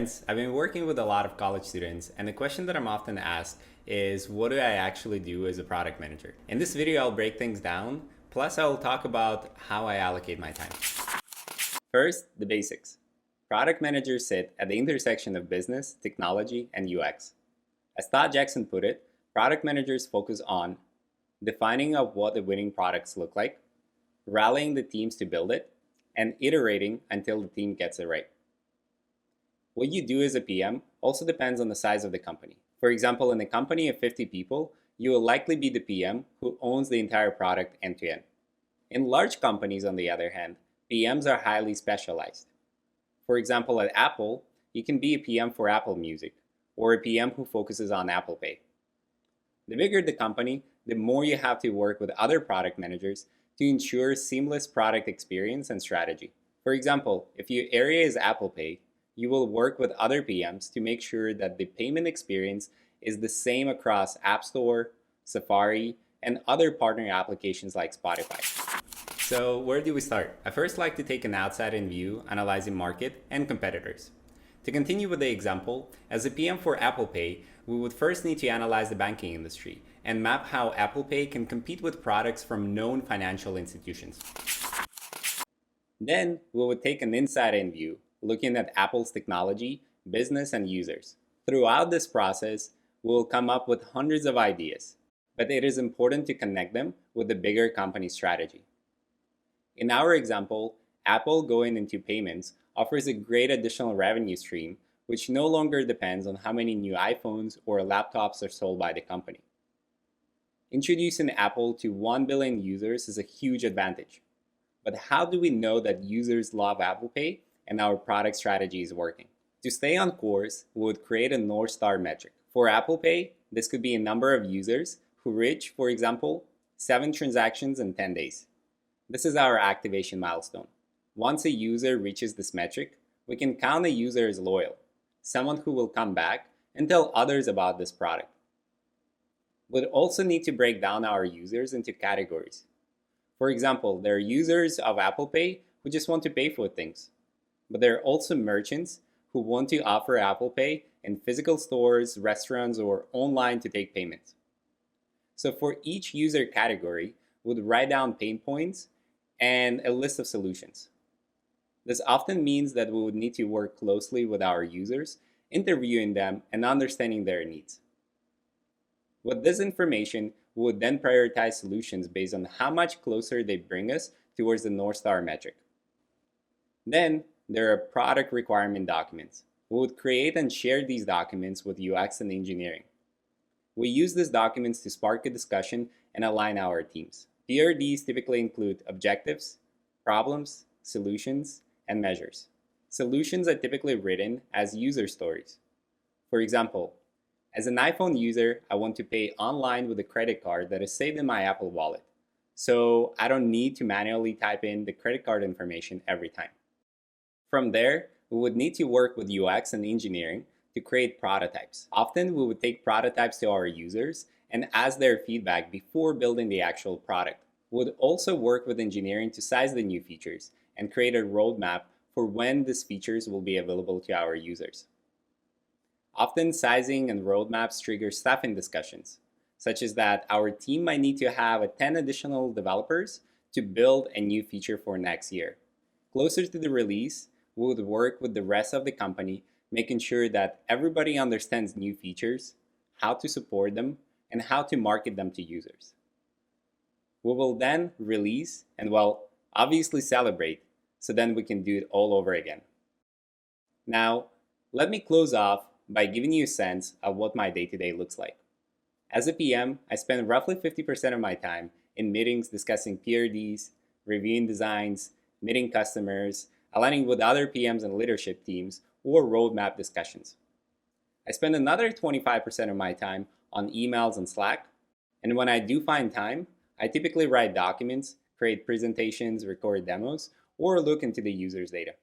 friends, I've been working with a lot of college students, and the question that I'm often asked is, what do I actually do as a product manager? In this video, I'll break things down, plus I'll talk about how I allocate my time. First, the basics. Product managers sit at the intersection of business, technology, and UX. As Todd Jackson put it, product managers focus on defining of what the winning products look like, rallying the teams to build it, and iterating until the team gets it right. What you do as a PM also depends on the size of the company. For example, in a company of 50 people, you will likely be the PM who owns the entire product end to end. In large companies, on the other hand, PMs are highly specialized. For example, at Apple, you can be a PM for Apple Music, or a PM who focuses on Apple Pay. The bigger the company, the more you have to work with other product managers to ensure seamless product experience and strategy. For example, if your area is Apple Pay, you will work with other PMs to make sure that the payment experience is the same across App Store, Safari, and other partner applications like Spotify. So where do we start? I first like to take an outside-in view, analyzing market and competitors. To continue with the example, as a PM for Apple Pay, we would first need to analyze the banking industry and map how Apple Pay can compete with products from known financial institutions. Then we would take an inside-in view, looking at Apple's technology, business, and users. Throughout this process, we will come up with hundreds of ideas, but it is important to connect them with the bigger company strategy. In our example, Apple going into payments offers a great additional revenue stream, which no longer depends on how many new iPhones or laptops are sold by the company. Introducing Apple to 1 billion users is a huge advantage. But how do we know that users love Apple Pay and our product strategy is working? To stay on course, we would create a North Star metric. For Apple Pay, this could be a number of users who reach, for example, 7 transactions in 10 days. This is our activation milestone. Once a user reaches this metric, we can count a user as loyal, someone who will come back and tell others about this product. We'd also need to break down our users into categories. For example, there are users of Apple Pay who just want to pay for things. But there are also merchants who want to offer Apple Pay in physical stores, restaurants, or online to take payments. So for each user category, we'd write down pain points and a list of solutions. This often means that we would need to work closely with our users, interviewing them and understanding their needs. With this information, we would then prioritize solutions based on how much closer they bring us towards the North Star metric. Then, there are product requirement documents. We would create and share these documents with UX and engineering. We use these documents to spark a discussion and align our teams. PRDs typically include objectives, problems, solutions, and measures. Solutions are typically written as user stories. For example, as an iPhone user, I want to pay online with a credit card that is saved in my Apple Wallet, so I don't need to manually type in the credit card information every time. From there, we would need to work with UX and engineering to create prototypes. Often, we would take prototypes to our users and ask their feedback before building the actual product. We would also work with engineering to size the new features and create a roadmap for when these features will be available to our users. Often, sizing and roadmaps trigger staffing discussions, such as that our team might need to have 10 additional developers to build a new feature for next year. Closer to the release, we would work with the rest of the company, making sure that everybody understands new features, how to support them, and how to market them to users. We will then release and, obviously celebrate, so then we can do it all over again. Now, let me close off by giving you a sense of what my day-to-day looks like. As a PM, I spend roughly 50% of my time in meetings discussing PRDs, reviewing designs, meeting customers, aligning with other PMs and leadership teams, or roadmap discussions. I spend another 25% of my time on emails and Slack, and when I do find time, I typically write documents, create presentations, record demos, or look into the user's data.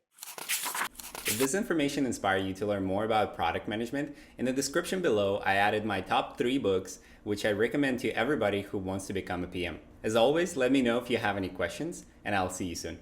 If this information inspired you to learn more about product management, in the description below I added my top 3 books, which I recommend to everybody who wants to become a PM. As always, let me know if you have any questions, and I'll see you soon.